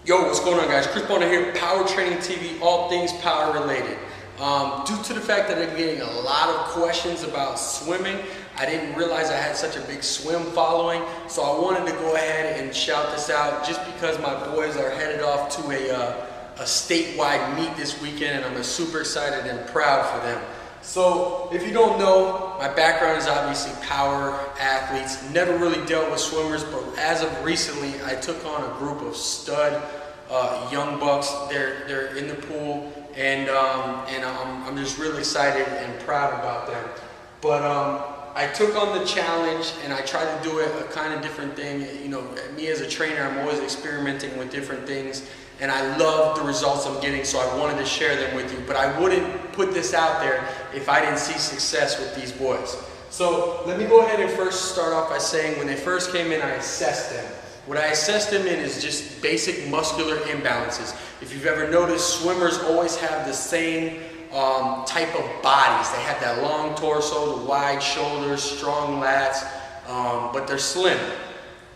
Yo, what's going on, guys? Chris Bonner here, Power Training TV, all things power related. Due to the fact that I'm getting a lot of questions about swimming, I didn't realize I had such a big swim following, so I wanted to go ahead and shout this out just because my boys are headed off to a statewide meet this weekend, and I'm super excited and proud for them. So, if you don't know, my background is obviously power athletes. Never really dealt with swimmers, but as of recently, I took on a group of stud young bucks. They're in the pool, and I'm just really excited and proud about them. But I took on the challenge, and I tried to do it a kind of different thing. You know, me as a trainer, I'm always experimenting with different things, and I love the results I'm getting, so I wanted to share them with you. But I wouldn't put this out there if I didn't see success with these boys. So let me go ahead and first start off by saying when they first came in, I assessed them. What I assessed them in is just basic muscular imbalances. If you've ever noticed, swimmers always have the same type of bodies. They have that long torso, the wide shoulders, strong lats, but they're slim.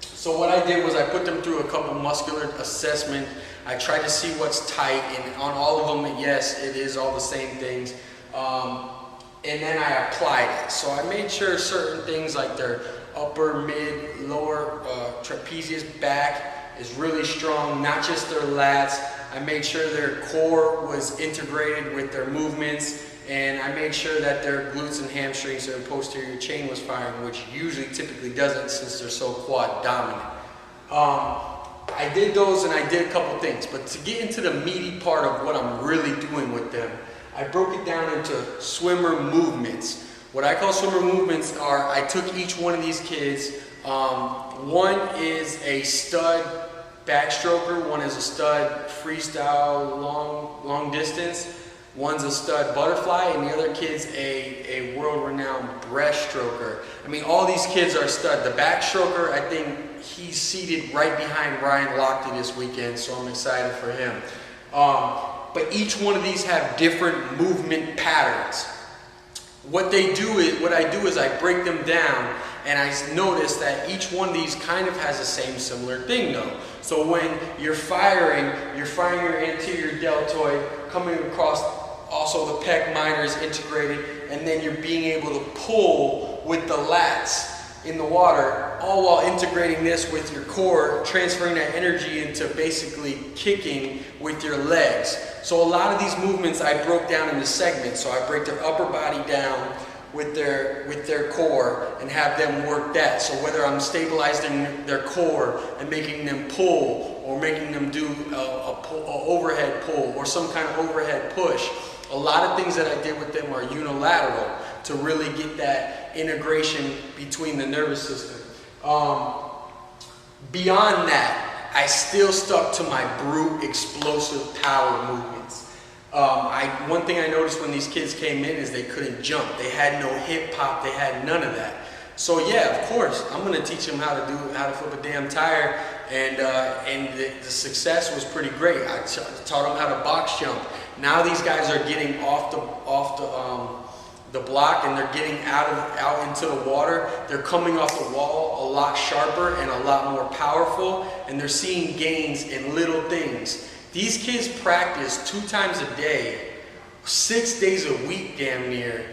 So what I did was I put them through a couple muscular assessment. I tried to see what's tight, and on all of them, yes, it is all the same things. And then I applied it. So I made sure certain things like their upper, mid, lower trapezius back is really strong, not just their lats. I made sure their core was integrated with their movements, and I made sure that their glutes and hamstrings, their posterior chain was firing, which usually typically doesn't since they're so quad dominant. I did those, and I did a couple things, but to get into the meaty part of what I'm really doing with them, I broke it down into swimmer movements. What I call swimmer movements are, I took each one of these kids, one is a stud backstroker, one is a stud freestyle long distance, one's a stud butterfly, and the other kid's a world-renowned breaststroker. I mean, all these kids are stud. The backstroker, I think he's seated right behind Ryan Lochte this weekend, so I'm excited for him. But each one of these have different movement patterns. What I do is I break them down, and I notice that each one of these kind of has the same similar thing though. So when you're firing your anterior deltoid, coming across also the pec minors integrated, and then you're being able to pull with the lats in the water, all while integrating this with your core, transferring that energy into basically kicking with your legs. So a lot of these movements I broke down into segments. So I break their upper body down with their core and have them work that. So whether I'm stabilizing their core and making them pull, or making them do a overhead pull or some kind of overhead push, a lot of things that I did with them are unilateral to really get that integration between the nervous system. Beyond that, I still stuck to my brute explosive power movements. One thing I noticed when these kids came in is they couldn't jump. They had no hip hop, they had none of that. So yeah, of course, I'm gonna teach them how to flip a damn tire, and the success was pretty great. I taught them how to box jump. Now these guys are getting off the block, and they're getting out into the water. They're coming off the wall a lot sharper and a lot more powerful, and they're seeing gains in little things. These kids practice 2 times a day, 6 days a week damn near,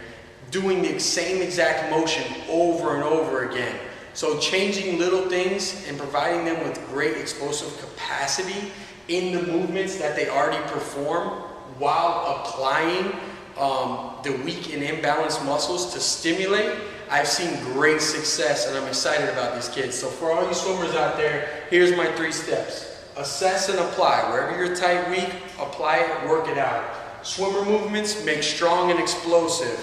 doing the same exact motion over and over again. So changing little things and providing them with great explosive capacity in the movements that they already perform while applying the weak and imbalanced muscles to stimulate, I've seen great success, and I'm excited about these kids. So for all you swimmers out there, here's my 3 steps. Assess and apply. Wherever you're tight, weak, apply it, work it out. Swimmer movements, make strong and explosive,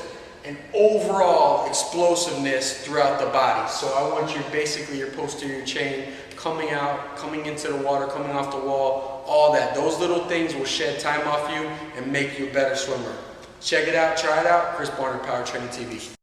and overall explosiveness throughout the body. So I want basically your posterior chain coming out, coming into the water, coming off the wall, all that. Those little things will shed time off you and make you a better swimmer. Check it out, try it out. Chris Bonner, Power Training TV.